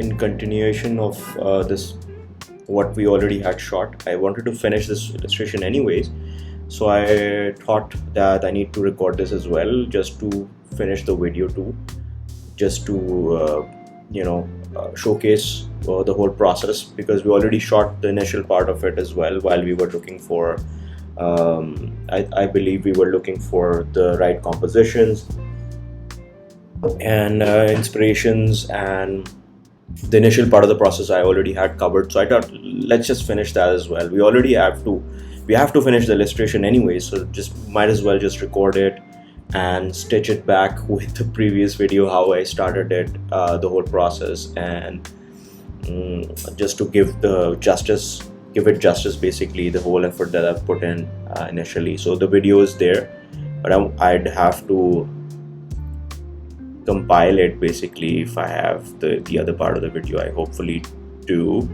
in continuation of this what we already had shot. I wanted to finish this illustration anyways, so I thought that I need to record this as well, just to finish the video too, just to showcase the whole process, because we already shot the initial part of it as well while we were looking for I believe we were looking for the right compositions and inspirations, and the initial part of the process I already had covered. So I thought, let's just finish that as well. We have to finish the illustration anyway, so just might as well just record it and stitch it back with the previous video, how I started it, the whole process, and just to give it justice, basically, the whole effort that I've put in initially. So the video is there, but I'd have to compile it basically if I have the other part of the video. I hopefully do.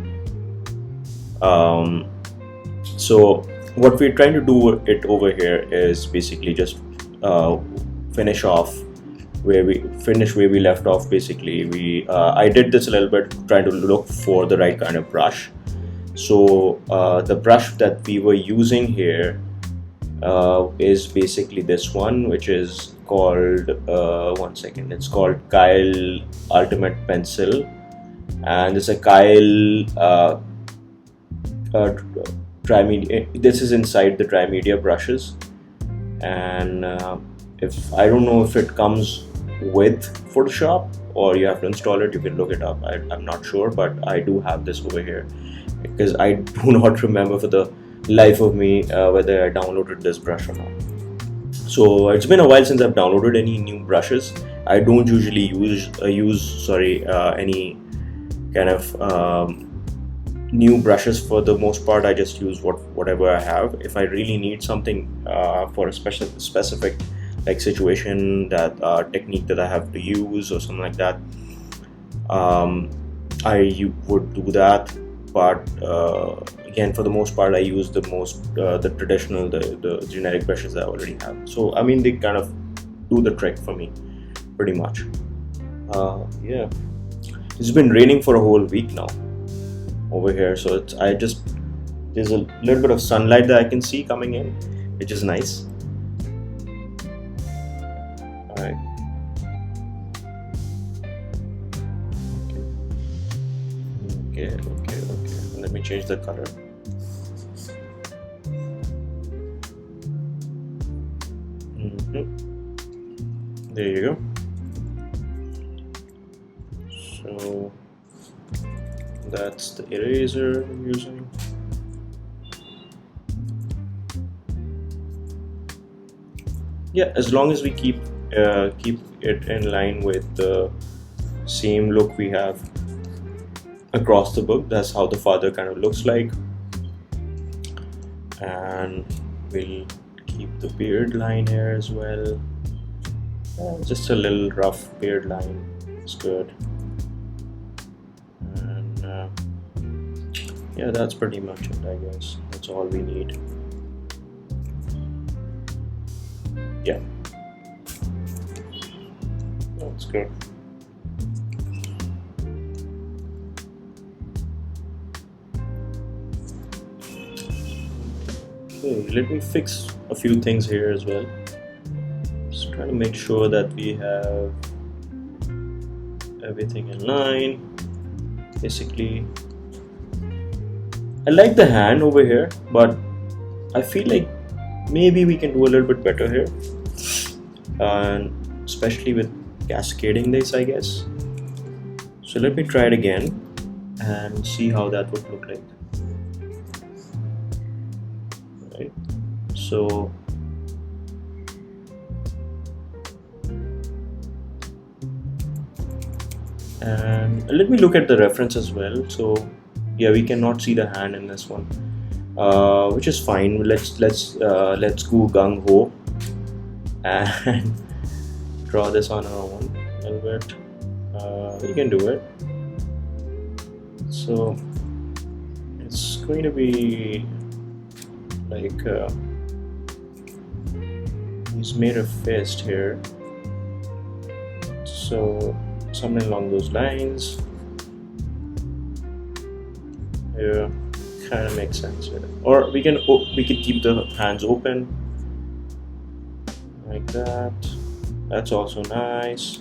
So what we're trying to do it over here is basically just finish where we left off. Basically, I did this a little bit, trying to look for the right kind of brush. So the brush that we were using here is basically this one, which is called it's called Kyle Ultimate Pencil, and it's a Kyle Trimedia. This is inside the Trimedia brushes, and if I don't know if it comes with Photoshop or you have to install it. You can look it up. I'm not sure, but I do have this over here, because I do not remember for the life of me whether I downloaded this brush or not. So it's been a while since I've downloaded any new brushes. I don't usually use any kind of new brushes for the most part. I just use whatever I have. If I really need something for a specific like situation, that technique that I have to use or something like that, I would do that. But again, for the most part, I use the traditional, the generic brushes that I already have. So I mean, they kind of do the trick for me pretty much. Yeah, it's been raining for a whole week now over here, so there's a little bit of sunlight that I can see coming in, which is nice. All right. Okay. Let me change the color. There you go. So that's the eraser I'm using. Yeah, as long as we keep it in line with the same look we have across the book. That's how the father kind of looks like, and we'll keep the beard line here as well. Just a little rough beard line is good, and yeah, that's pretty much it. I guess that's all we need. Yeah, that's good. Okay, let me fix a few things here as well. Just trying to make sure that we have everything in line. Basically, I like the hand over here, but I feel like maybe we can do a little bit better here, and especially with cascading this, I guess. So let me try it again and see how that would look like. Right. So and let me look at the reference as well. So yeah, we cannot see the hand in this one, which is fine. Let's go gung ho and draw this on our own a little bit. We can do it. So it's going to be like he's made a fist here, so something along those lines. Yeah, kind of makes sense here. Or we could keep the hands open like that. That's also nice.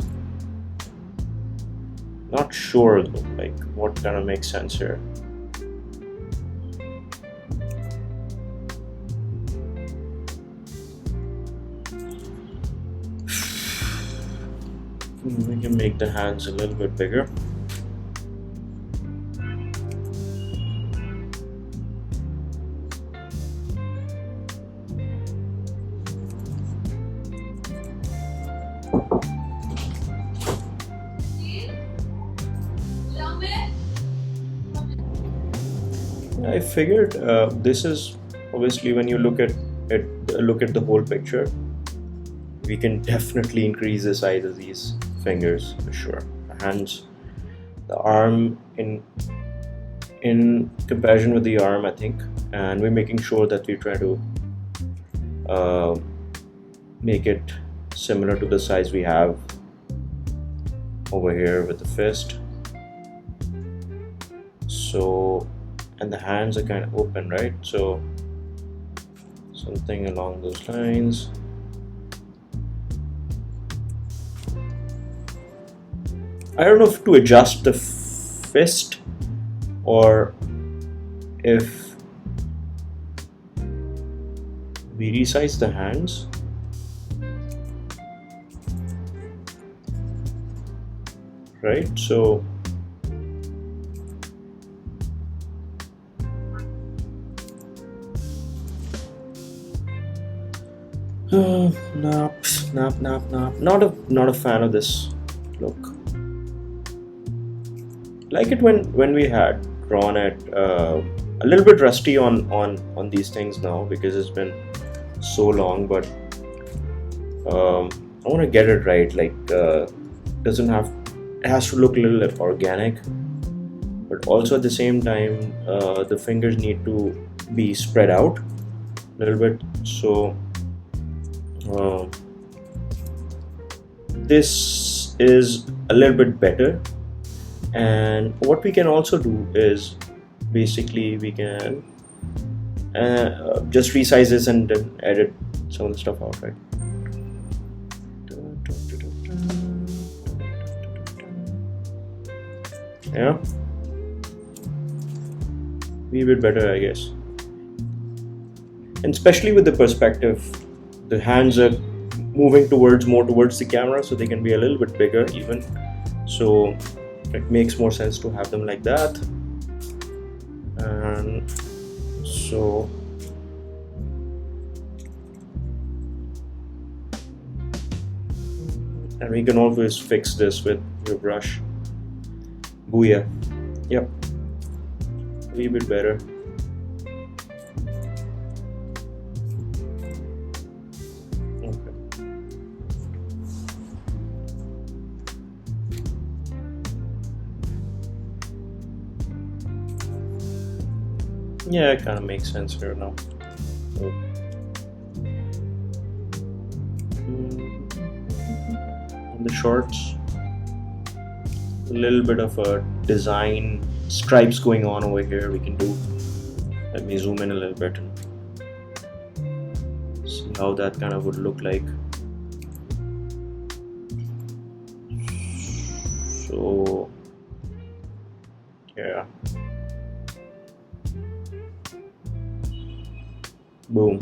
Not sure though, like what kind of makes sense here. We can make the hands a little bit bigger. I figured this is obviously when you look at the whole picture, we can definitely increase the size of these fingers for sure. The hands, the arm in comparison with the arm, I think, and we're making sure that we try to make it similar to the size we have over here with the fist. So, and the hands are kind of open, right? So something along those lines. I don't know if to adjust the fist or if we resize the hands. Right, so nope. Not a fan of this look. Like it when we had drawn it. A little bit rusty on these things now because it's been so long, but I want to get it right. Like doesn't have, it has to look a little organic, but also at the same time the fingers need to be spread out a little bit. So this is a little bit better. And what we can also do is basically we can just resize this and then edit some of the stuff out, right? Yeah, be a bit better, I guess. And especially with the perspective, the hands are moving more towards the camera, so they can be a little bit bigger even. So it makes more sense to have them like that. And so and we can always fix this with your brush. Booyah. Yep, a wee bit better. Yeah, it kind of makes sense here now. On the shorts, a little bit of a design stripes going on over here we can do. Let me zoom in a little bit and see how that kind of would look like. So yeah, boom.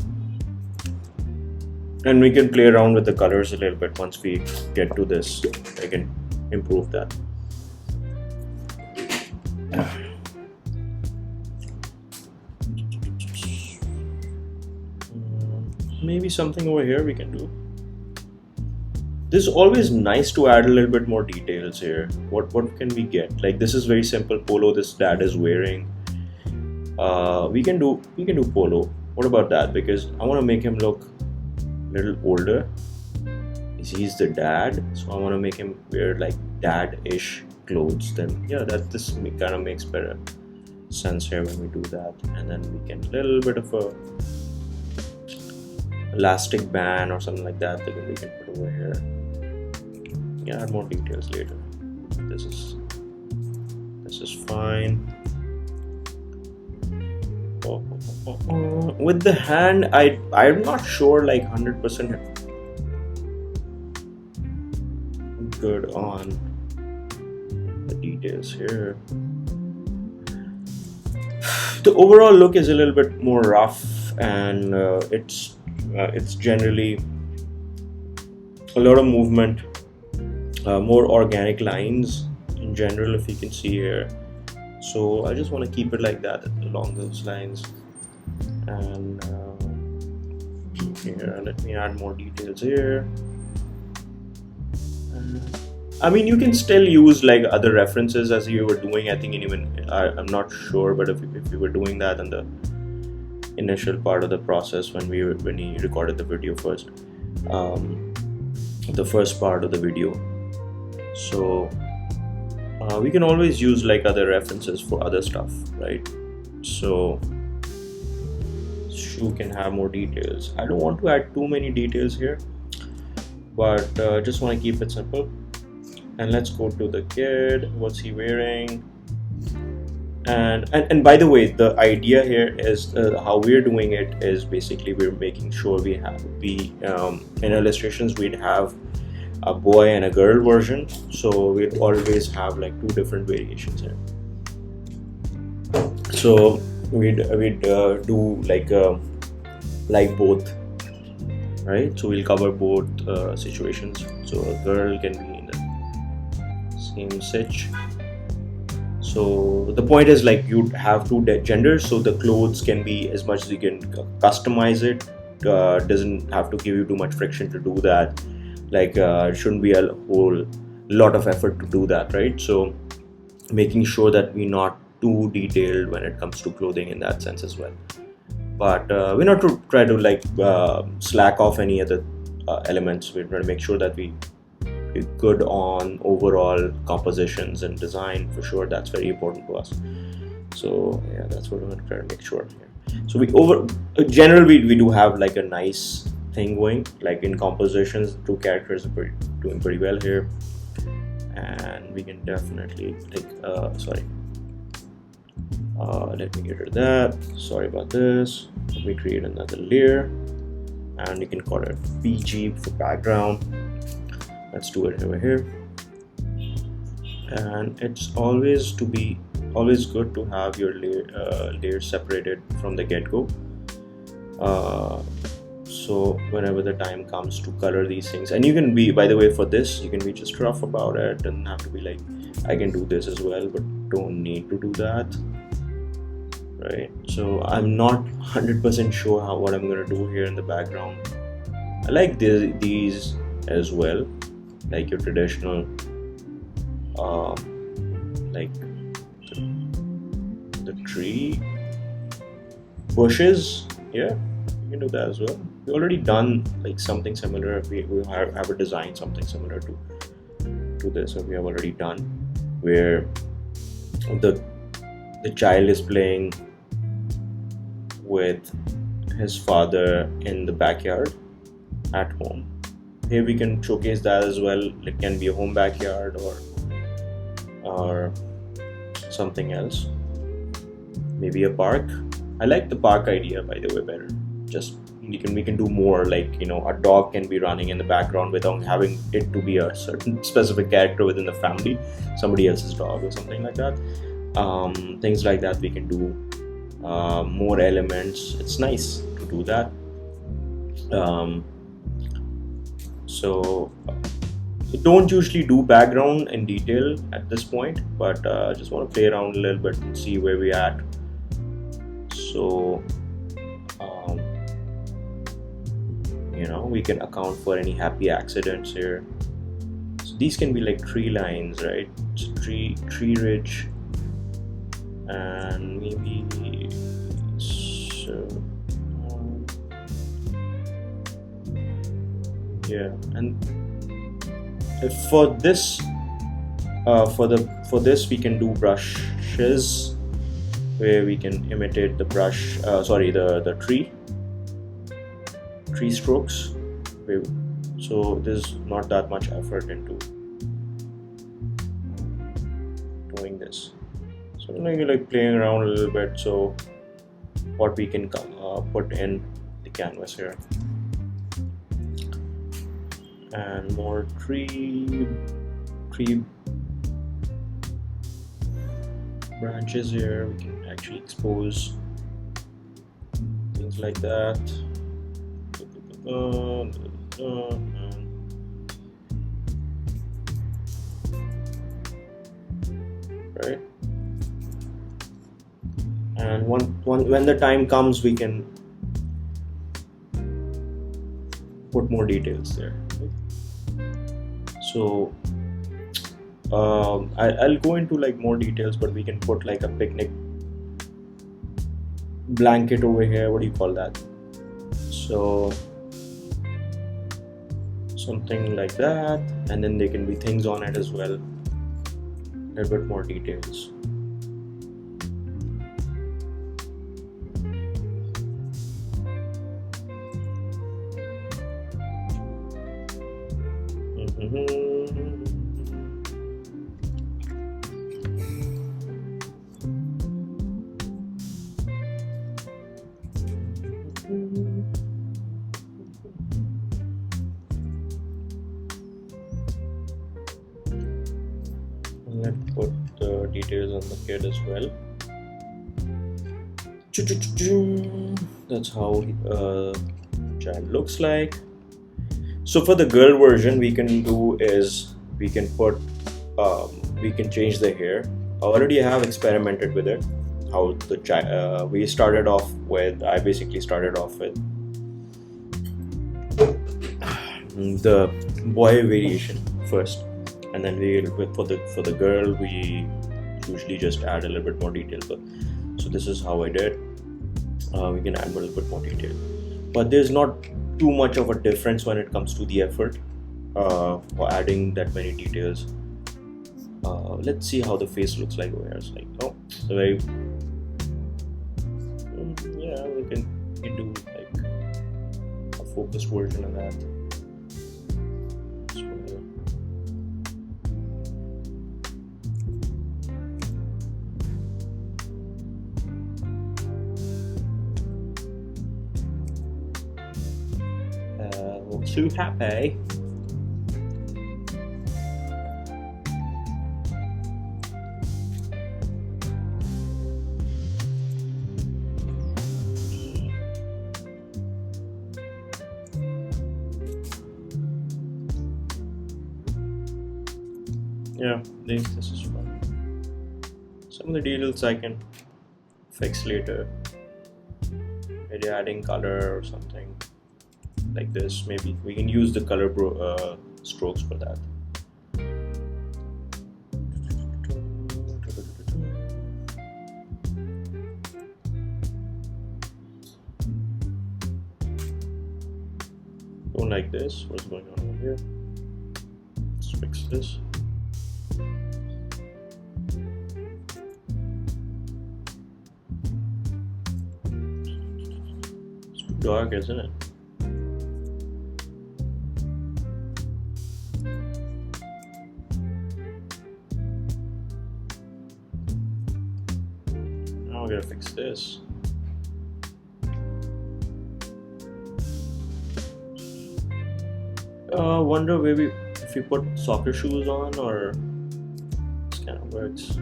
And we can play around with the colors a little bit once we get to this. I can improve that. Maybe something over here we can do. This is always nice to add a little bit more details here. What can we get? Like this is very simple polo this dad is wearing. We can do polo. What about that? Because I want to make him look a little older. He's the dad, so I want to make him wear like dad-ish clothes. Then yeah, this kind of makes better sense here when we do that. And then we can a little bit of a elastic band or something like that that we can put over here. Yeah, add more details later. This is fine. With the hand, I'm not sure like 100% good on the details here. The overall look is a little bit more rough, and it's generally a lot of movement, more organic lines in general, if you can see here. So I just want to keep it like that along those lines. And here, let me add more details here. I mean, you can still use like other references as you were doing. I think I'm not sure, but if you were doing that in the initial part of the process when you recorded the video first, the first part of the video. So we can always use like other references for other stuff, right? So shoe can have more details. I don't want to add too many details here, but just want to keep it simple. And let's go to the kid. What's he wearing? And by the way, the idea here is how we're doing it is basically we're making sure in illustrations we'd have a boy and a girl version, so we'd always have like two different variations here. So we'd do like both, right? So we'll cover both situations. So a girl can be in the same sitch. So the point is like you'd have two genders, so the clothes can be as much as you can customize it. Doesn't have to give you too much friction to do that. Like it shouldn't be a whole lot of effort to do that, right? So making sure that we're not too detailed when it comes to clothing in that sense as well. But we're not to try to like slack off any other elements. We're trying to make sure that we're good on overall compositions and design for sure. That's very important to us. So yeah, that's what we're going to try to make sure here. So generally we do have like a nice thing going, like in compositions, two characters are doing pretty well here, and we can definitely take let me get rid of that. Sorry about this. Let me create another layer, and you can call it PG for background. Let's do it over here. And it's always good to have your layers separated from the get-go. So whenever the time comes to color these things, and you can be, by the way, for this you can be just rough about it, doesn't have to be like I can do this as well, but don't need to do that, right? So I'm not 100% sure what I'm going to do here in the background. I like these as well, like your traditional like the tree bushes. Yeah, you can do that as well. We already done like something similar. We have a design something similar to this, or we have already done, where the child is playing with his father in the backyard at home. Here we can showcase that as well. It can be a home backyard or something else, maybe a park. I like the park idea, by the way, better. Just we can do more, like, you know, a dog can be running in the background without having it to be a certain specific character within the family, somebody else's dog or something like that. Things like that we can do. More elements. It's nice to do that. So don't usually do background in detail at this point, but just want to play around a little bit and see where we're at. So you know, we can account for any happy accidents here. So these can be like tree lines, right? So tree ridge, and maybe so yeah. And for this we can do brushes, where we can imitate the brush, the tree strokes. So there's not that much effort into doing this. So like playing around a little bit. So what we can put in the canvas here. And more tree branches here. We can actually expose things like that. Right. And when the time comes, we can put more details there. So I'll go into like more details, but we can put like a picnic blanket over here. What do you call that? So something like that, and then there can be things on it as well. A little bit more details. Let's put the details on the kid as well. That's how child looks like. So for the girl version, we can do is we can put we can change the hair. Already I have experimented with it. How the child I basically started off with the boy variation first, and then for the girl we usually just add a little bit more detail. So this is how I did. We can add a little bit more detail, but there's not too much of a difference when it comes to the effort for adding that many details. Let's see how the face looks like over here. It's like, oh, it's a very yeah, we can do like a focused version of that. Too happy. Yeah, this is fun. Some of the details I can fix later. Maybe adding color or something like this. Maybe we can use the color strokes for that. Don't like this. What's going on over here? Let's fix this. It's too dark, isn't it? Now we're gonna fix this. Wonder maybe if we put soccer shoes on, or this kind of works.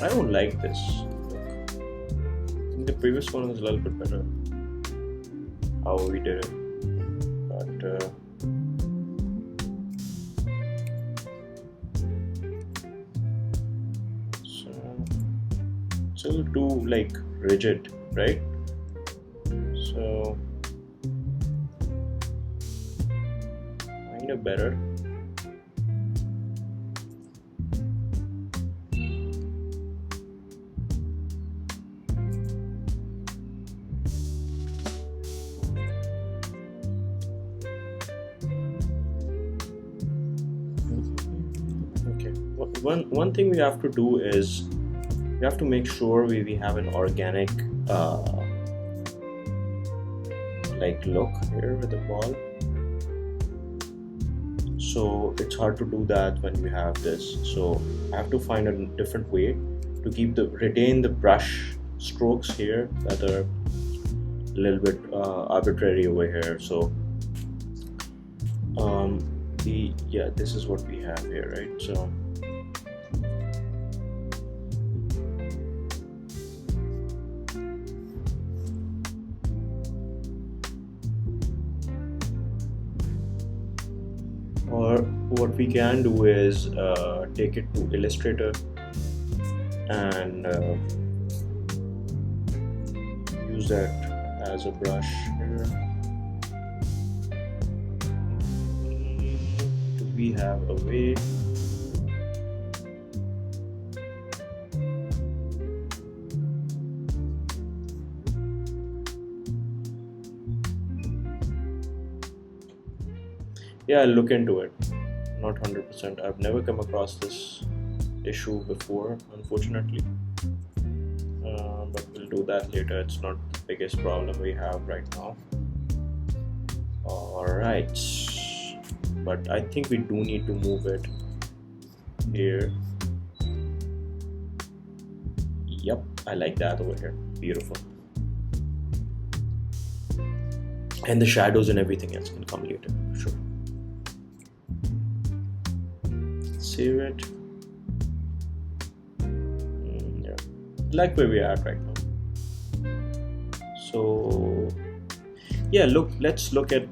I don't like this look. I think the previous one was a little bit better how we did it, but still too like rigid, right? So kind of better. Okay, one thing we have to do is we have to make sure we have an organic like look here with the ball. So it's hard to do that when you have this. So I have to find a different way to retain the brush strokes here that are a little bit arbitrary over here. So this is what we have here, right? So or what we can do is take it to Illustrator and use that as a brush here. Do we have a way? Yeah, I'll look into it. Not 100%. I've never come across this issue before, unfortunately. But we'll do that later. It's not the biggest problem we have right now. Alright. But I think we do need to move it here. Yep, I like that over here. Beautiful. And the shadows and everything else can come later, for sure. Save it. Yeah, like where we are right now. So yeah, let's look at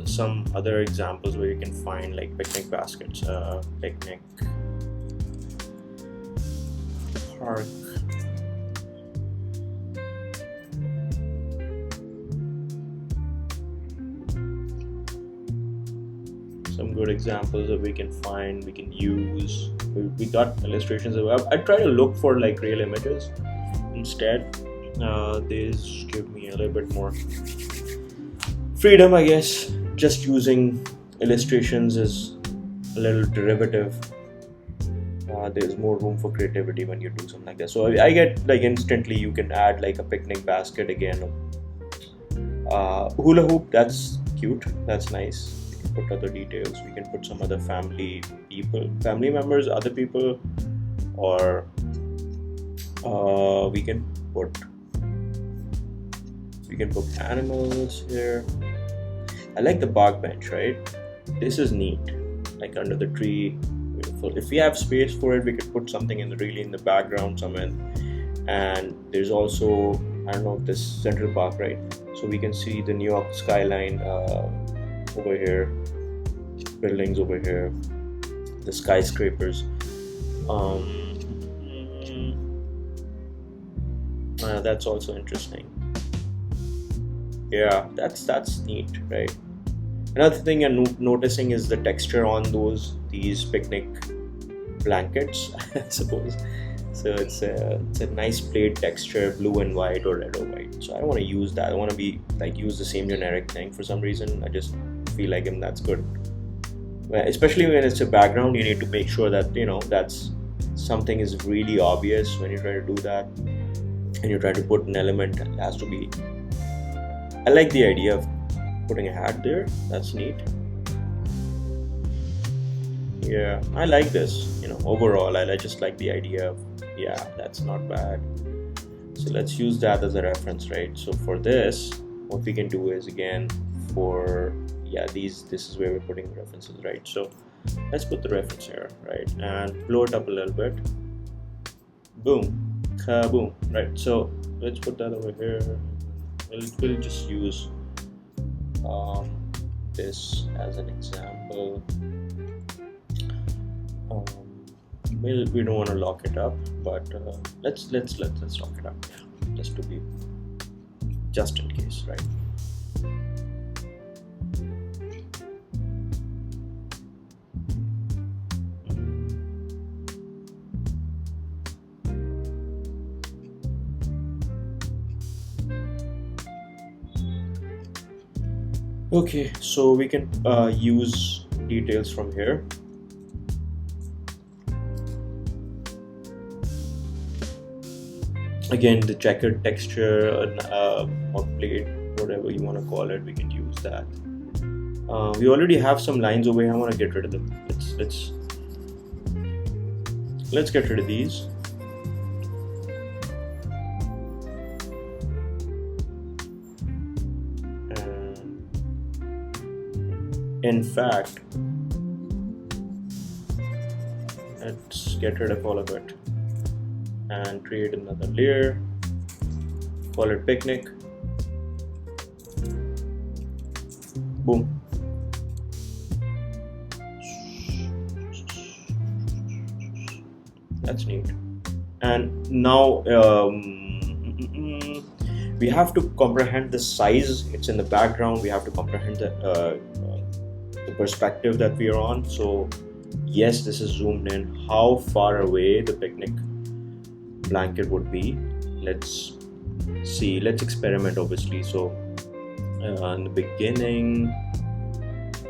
some other examples where you can find like picnic baskets, picnic park. Some good examples that we can find, we can use. We got illustrations. I try to look for like real images instead. These give me a little bit more freedom, I guess. Just using illustrations is a little derivative. There's more room for creativity when you do something like that. So I get like instantly you can add like a picnic basket again. Hula hoop, that's cute, that's nice. Put other details. We can put some other family members, other people, or we can put animals here. I like the park bench, right? This is neat. Like under the tree, beautiful. If we have space for it, we could put something in the background somewhere. And there's also, I don't know, this Central Park, right? So we can see the New York skyline over here, buildings over here, the skyscrapers. That's also interesting. Yeah, that's neat, right? Another thing I'm noticing is the texture on these picnic blankets, I suppose. So it's a nice plaid texture, blue and white or red or white. So I don't want to use that. I want to be like use the same generic thing for some reason. I just feel like that's good. Especially when it's a background, you need to make sure that that's something is really obvious when you try to do that, and you try to put an element. It has to be. I like the idea of putting a hat there. That's neat. Yeah, I like this. Overall, I just like the idea of. Yeah, that's not bad. So let's use that as a reference, right? So for this, what we can do is again this is where we're putting references, right? So let's put the reference here, right? And blow it up a little bit. Boom, kaboom, right? So let's put that over here. We'll just use this as an example. We don't want to lock it up, but let's lock it up, yeah, just in case, right? Okay, so we can use details from here. Again, the checkered texture or plate, whatever you want to call it, we can use that. We already have some lines over here. I want to get rid of them. Let's get rid of these. And in fact, let's get rid of all of it and create another layer. Call it picnic. Boom. That's neat. And now we have to comprehend the size. It's in the background. We have to comprehend the perspective that we are on. So yes, this is zoomed in. How far away the picnic blanket would be. Let's see. Let's experiment, obviously. So in the beginning,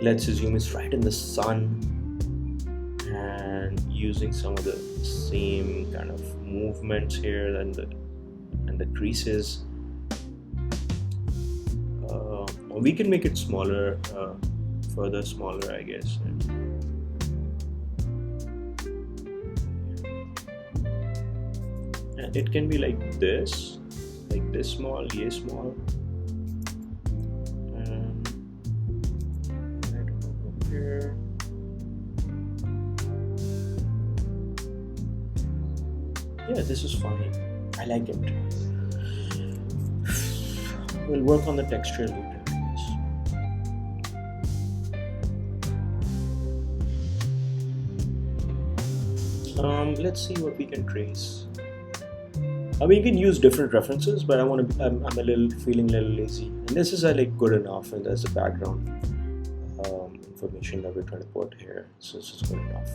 let's assume it's right in the sun, and using some of the same kind of movements here and the creases. We can make it smaller, further smaller, I guess. And it can be like this small, yeah, small. And right over here. Yeah, this is fine. I like it. We'll work on the texture later. Let's see what we can trace. I mean, you can use different references, but I'm feeling a little lazy. And this is like good enough, and there's the background information that we're trying to put here. So this is good enough.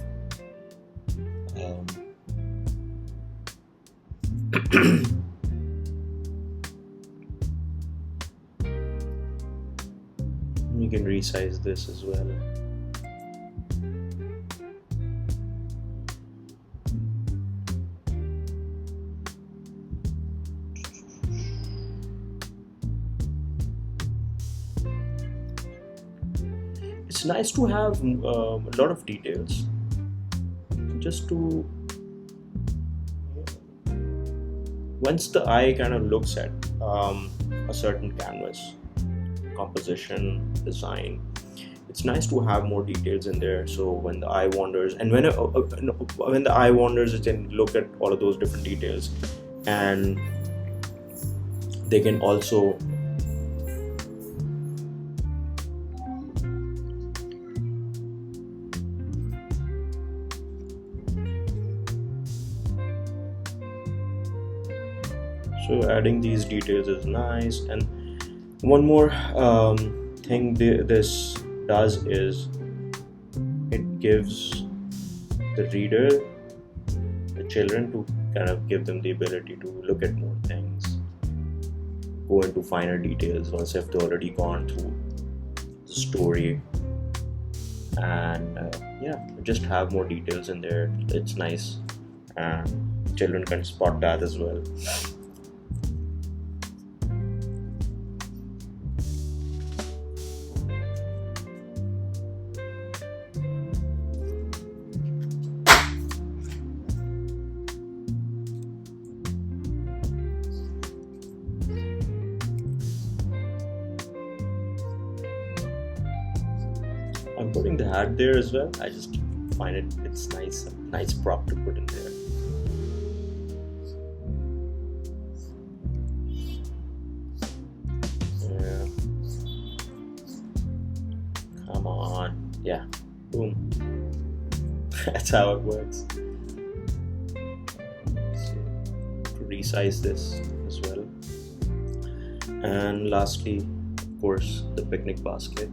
You can resize this as well. It's nice to have a lot of details, just to once the eye kind of looks at a certain canvas, composition, design, it's nice to have more details in there. So when the eye wanders, and when the eye wanders, it can look at all of those different details, and they can also so adding these details is nice. And one more thing this does is it gives the reader, the children, to kind of give them the ability to look at more things, go into finer details once if they've already gone through the story, and just have more details in there. It's nice, and children can spot that as well. I'm putting the hat there as well. I just find it's nice, a nice prop to put in there. Yeah. Come on. Yeah. Boom. That's how it works. So, to resize this as well. And lastly, of course, the picnic basket.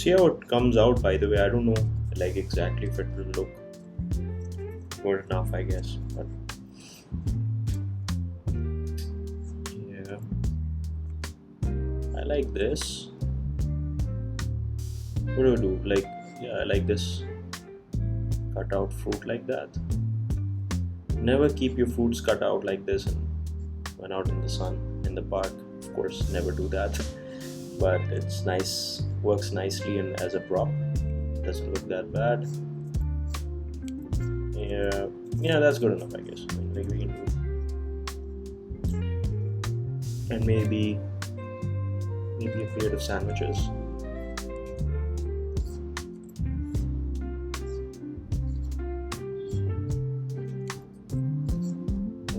see how it comes out. By the way, I don't know like exactly if it will look good enough, I guess, but yeah, I like this. What do I do? Like, yeah, I like this cut out fruit like that. Never keep your fruits cut out like this and when out in the sun in the park. Of course, never do that. But it's nice, works nicely and as a prop. Doesn't look that bad. Yeah, that's good enough, I guess. I mean, like we can do, and maybe a plate of sandwiches.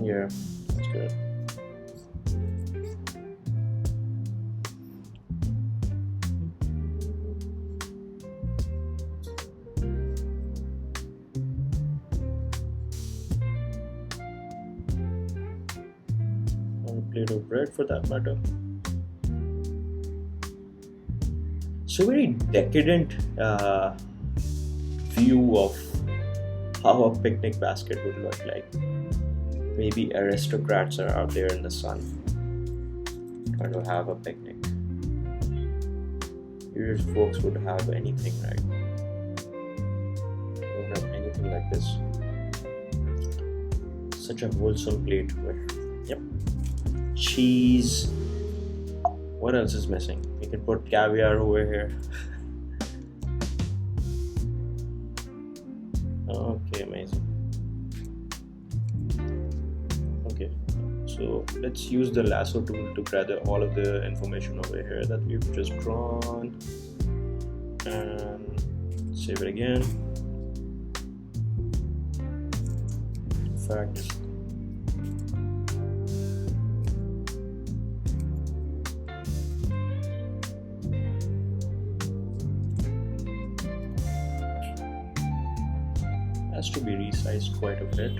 Yeah, that's good. Or a plate of bread for that matter. So very decadent view of how a picnic basket would look like. Maybe aristocrats are out there in the sun trying to have a picnic. Your folks would have anything, right? They would have anything like this. Such a wholesome plate with, yep, cheese. What else is missing? You can put caviar over here. Okay, amazing. Okay, so let's use the lasso tool to gather all of the information over here that we've just drawn and save it again. In fact, has to be resized quite a bit.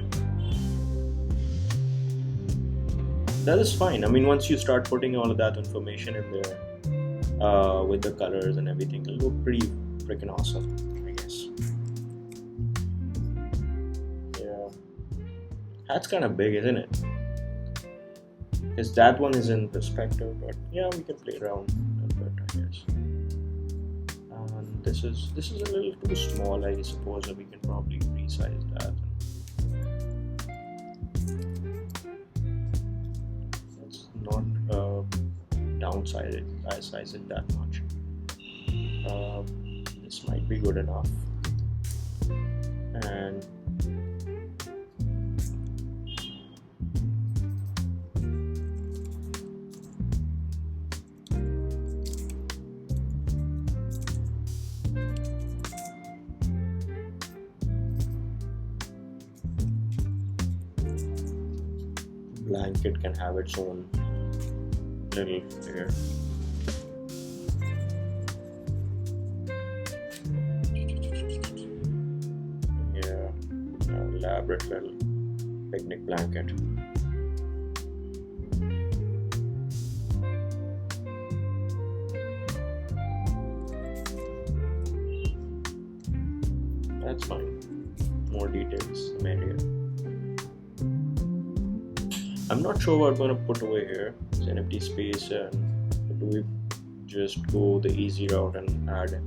That is fine. I mean, once you start putting all of that information in there with the colors and everything, it'll look pretty freaking awesome, I guess. Yeah, that's kind of big, isn't it? Because that one is in perspective, but yeah, we can play around a bit, I guess. And this is a little too small, I suppose. That we can probably resize that. Let's not downsize it. I size it that much. This might be good enough. And blanket can have its own little here. Yeah, elaborate little picnic blanket. That's fine. More details, maybe. I'm not sure what I'm going to put over here. It's an empty space, and do we just go the easy route and add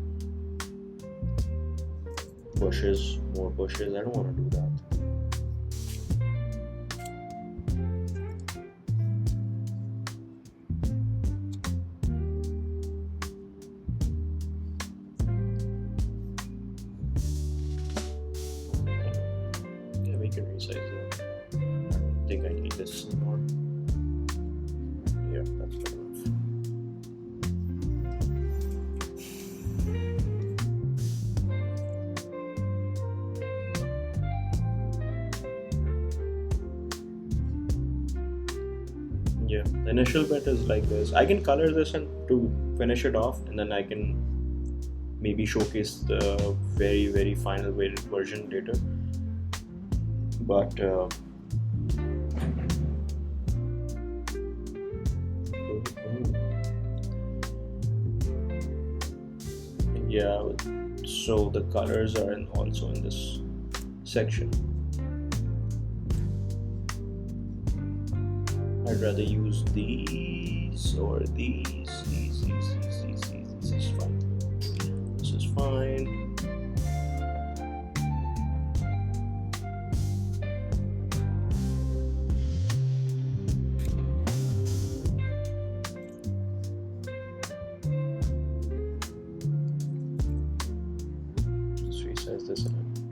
bushes, more bushes? I don't want to do that. Yeah, we can resize that. I think I need this more. Yeah, that's good enough. Yeah, the initial bit is like this. I can color this and to finish it off, and then I can maybe showcase the very, very final version later. But Yeah, so the colors are also in this section. I'd rather use these or these. These is fine. This is fine. Let's resize this a little bit.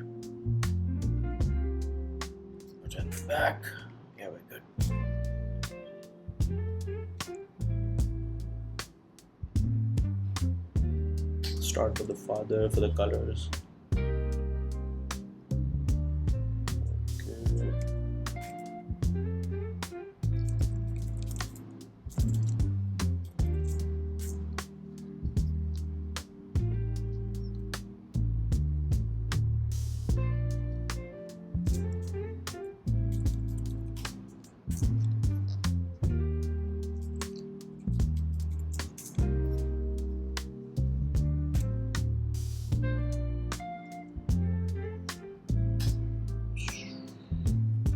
Put it in the back. Yeah, we're good. Start with the father for the colors.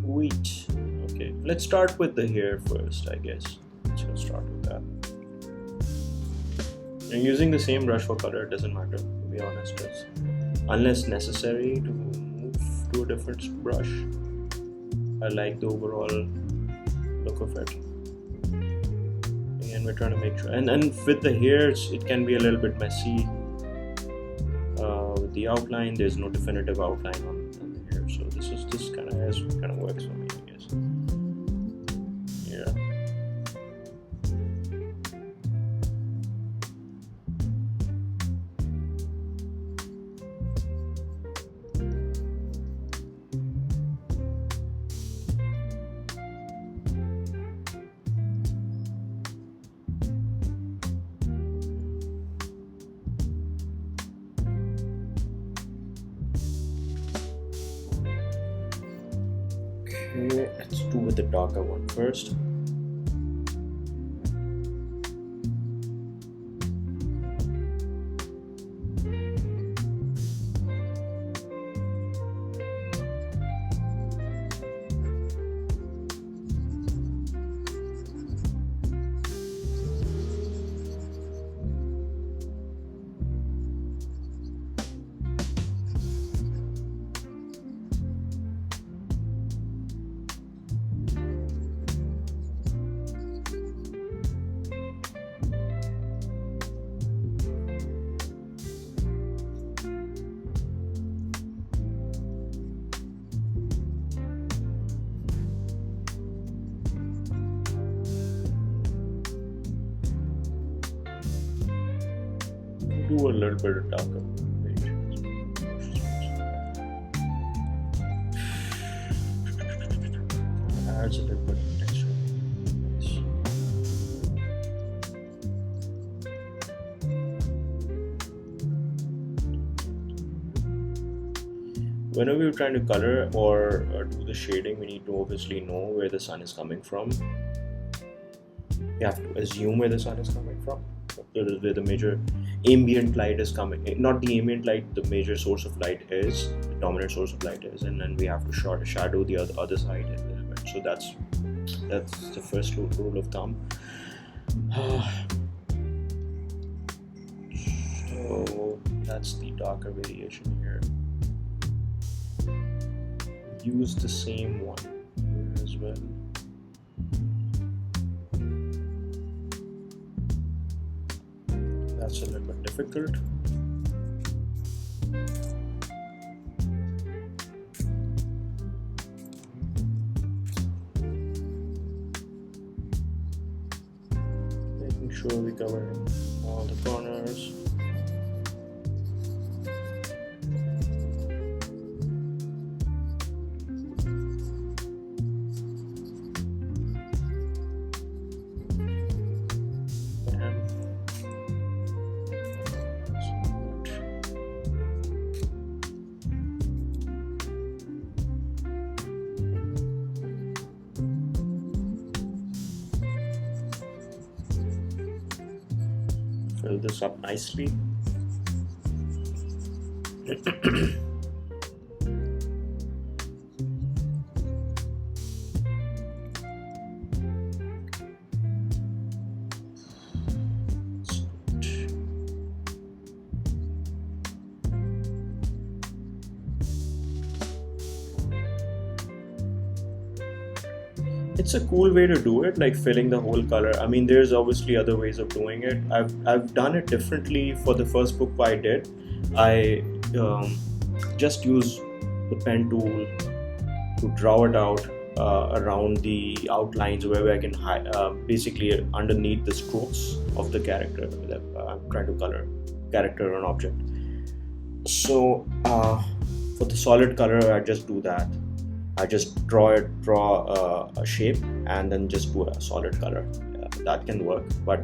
Wheat. Okay, let's start with the hair first, I guess. Let's start with that. And using the same brush for color, it doesn't matter, to be honest. Unless necessary to move to a different brush. I like the overall look of it. Again, we're trying to make sure. And with the hairs, it can be a little bit messy. With the outline, there's no definitive outline on the hair. So this kind of works for me, I guess. Yeah. Okay, let's do with the darker one first. Do a little bit of darker. Adds a little bit of texture. Whenever you're trying to color or do the shading, we need to obviously know where the sun is coming from. You have to assume where the sun is coming from. Where the major ambient light is coming, not the ambient light, the major source of light is, the dominant source of light is, and then we have to shadow the other side a little bit. So that's the first rule of thumb. So that's the darker variation here. Use the same one here as well. That's a little bit difficult. Making sure we cover all the corners. Fill this up nicely. It's a cool way to do it, like filling the whole color. I mean, there's obviously other ways of doing it. I've done it differently for the first book I did. I just use the pen tool to draw it out around the outlines wherever I can basically underneath the strokes of the character that I'm trying to color, character or an object. So for the solid color, I just do that. I just draw a shape and then just do a solid color. That can work. But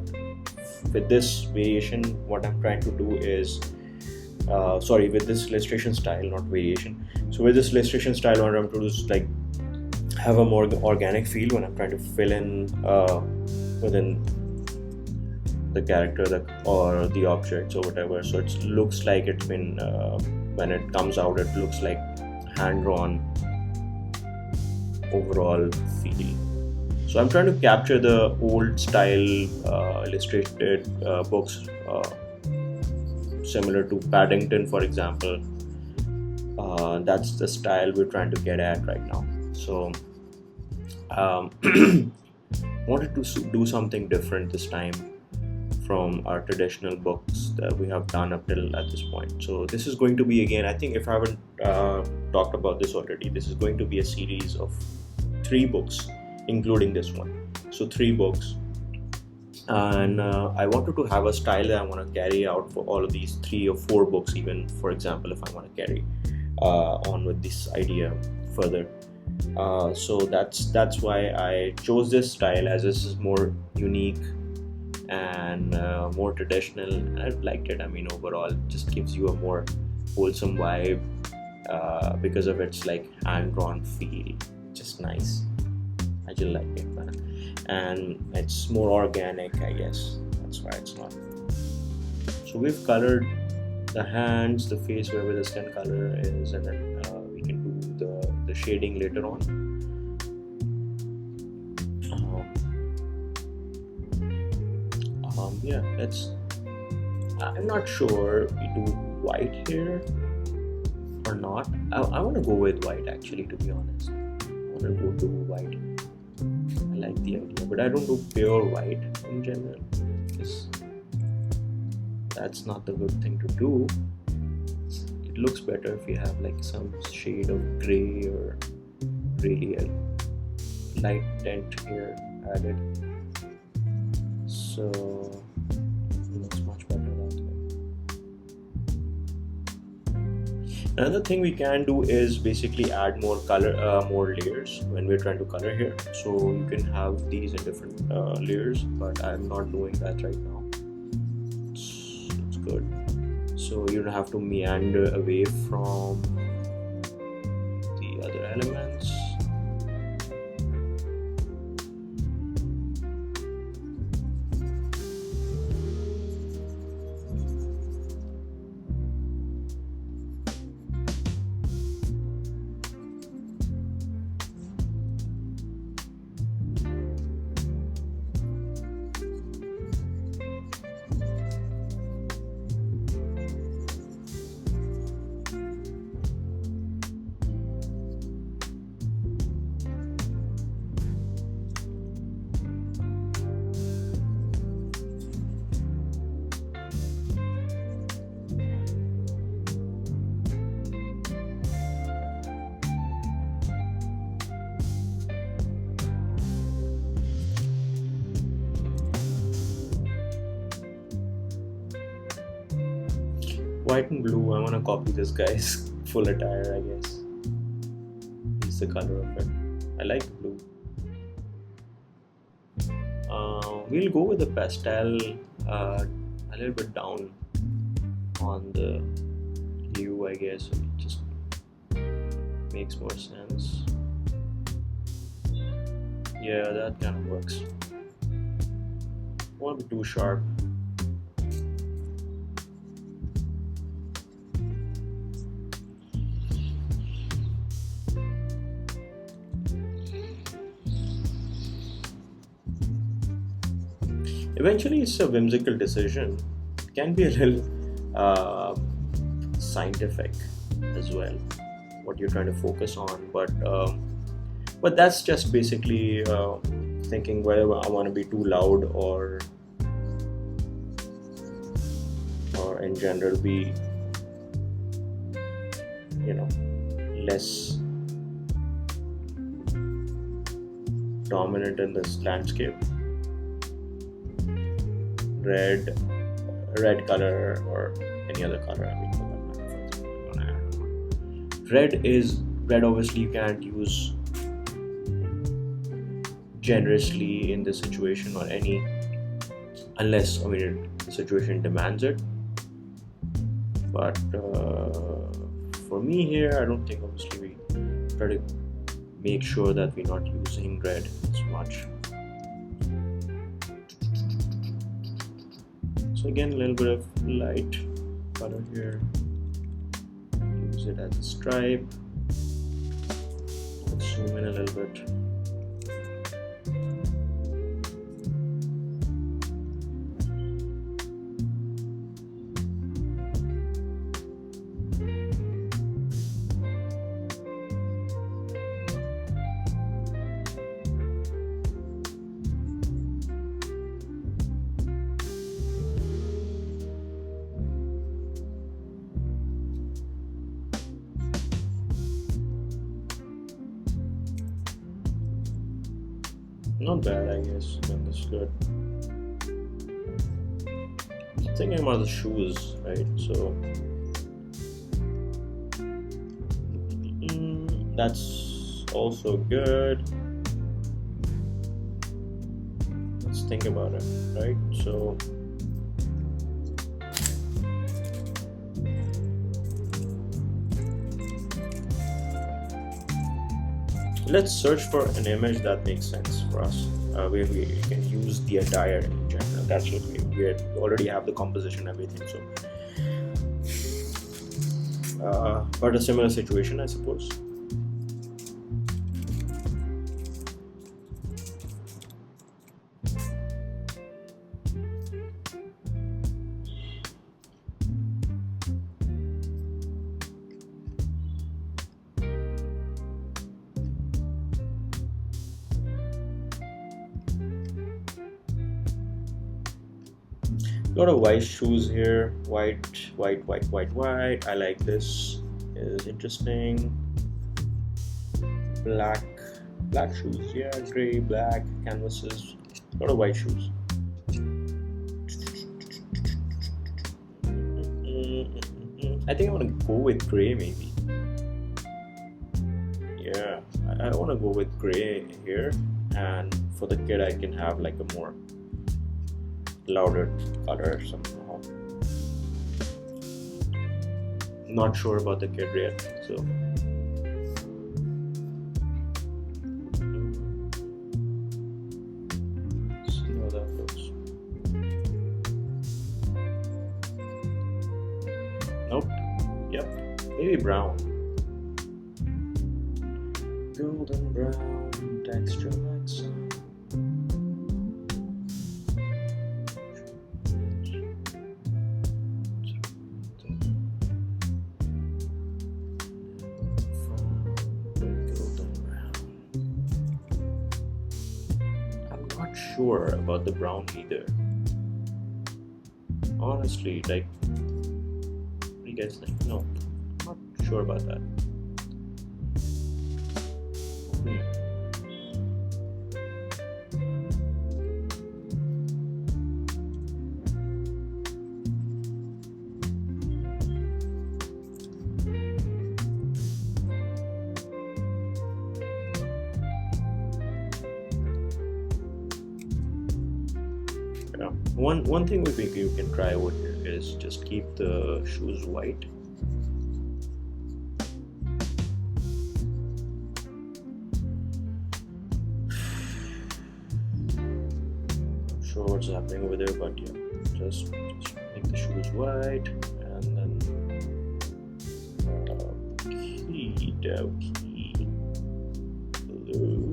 with this variation, what I'm trying to do is, with this illustration style, not variation. So with this illustration style, what I'm trying to do is like have a more organic feel when I'm trying to fill in within the character or the objects or whatever. So it looks like it's been when it comes out, it looks like hand-drawn overall feel. So I'm trying to capture the old style illustrated books similar to Paddington, for example. That's the style we're trying to get at right now. So wanted to do something different this time from our traditional books that we have done up till at this point. So this is going to be, again, I think if I haven't talked about this already, this is going to be a series of 3 books, including this one. So 3 books, and I wanted to have a style that I want to carry out for all of these 3 or 4 books, even, for example, if I want to carry on with this idea further. So that's why I chose this style, as this is more unique and more traditional. I've liked it. I mean, overall, it just gives you a more wholesome vibe because of its like hand-drawn feel. Just nice. I just like it, man. And it's more organic, I guess. That's why it's not. So we've colored the hands, the face, wherever the skin color is, and then we can do the shading later on. Yeah, I'm not sure we do white here or not. I want to go with white, actually, to be honest. I want to go to white. I like the idea, but I don't do pure white in general, because that's not the good thing to do. It looks better if you have like some shade of gray or really a light tint here added. So it looks much better that way. Another thing we can do is basically add more color, more layers when we're trying to color here. So you can have these in different layers, but I'm not doing that right now. It's good. So you don't have to meander away from the other elements. White and blue, I want to copy this guy's full attire, I guess. It's the color of it. I like blue. We'll go with the pastel a little bit down on the hue, I guess. It just makes more sense. Yeah, that kind of works. Won't be too sharp. Eventually, it's a whimsical decision. It can be a little scientific as well, what you're trying to focus on. But that's just basically thinking whether I want to be too loud or in general be, less dominant in this landscape. Red color or any other color, I mean, for that matter. Red obviously you can't use generously in this situation or any, unless the situation demands it. But for me here, I don't think obviously we try to make sure that we're not using red as much. So again, a little bit of light color here. Use it as a stripe. Let's zoom in a little bit. Not bad, I guess. That's good. Thinking about the shoes, right? So that's also good. Let's think about it, right? So let's search for an image that makes sense for us, where we can use the attire in general. That's what we already have the composition, everything. So, but a similar situation, I suppose. A lot of white shoes here. White. I like this. It is interesting. Black shoes. Yeah, gray, black canvases. A lot of white shoes. I think I want to go with gray, maybe. Yeah, I want to go with gray here, and for the kid, I can have like a more louder color somehow. Not sure about the kid yet, so let's see how that looks. Nope. Yep. Maybe brown. Golden brown texture like sun. Sure about the brown either. Honestly, like, what do you guys think? No, I'm not sure about that. Yeah. One thing you can try over here is just keep the shoes white. Not sure what's happening over there, but yeah, just make the shoes white, and then okie dokie blue.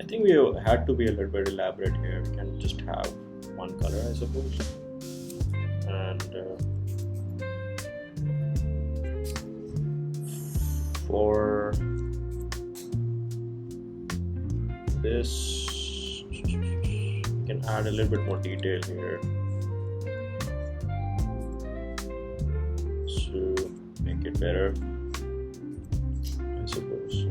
think we had to be a little bit elaborate here. We can just have one color, I suppose. And for this, we can add a little bit more detail here to make it better, I suppose.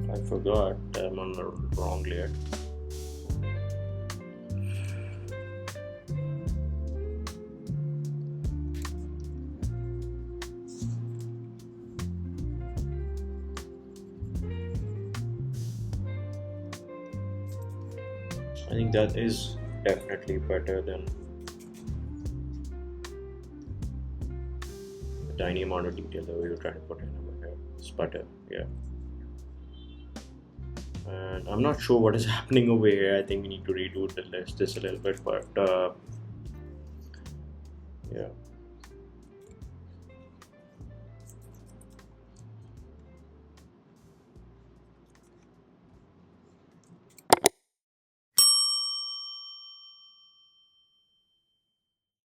I forgot, I'm on the wrong layer. I think that is definitely better than the tiny amount of detail that we were trying to put in over here. It's better, yeah. And I'm not sure what is happening over here. I think we need to redo this a little bit, but yeah.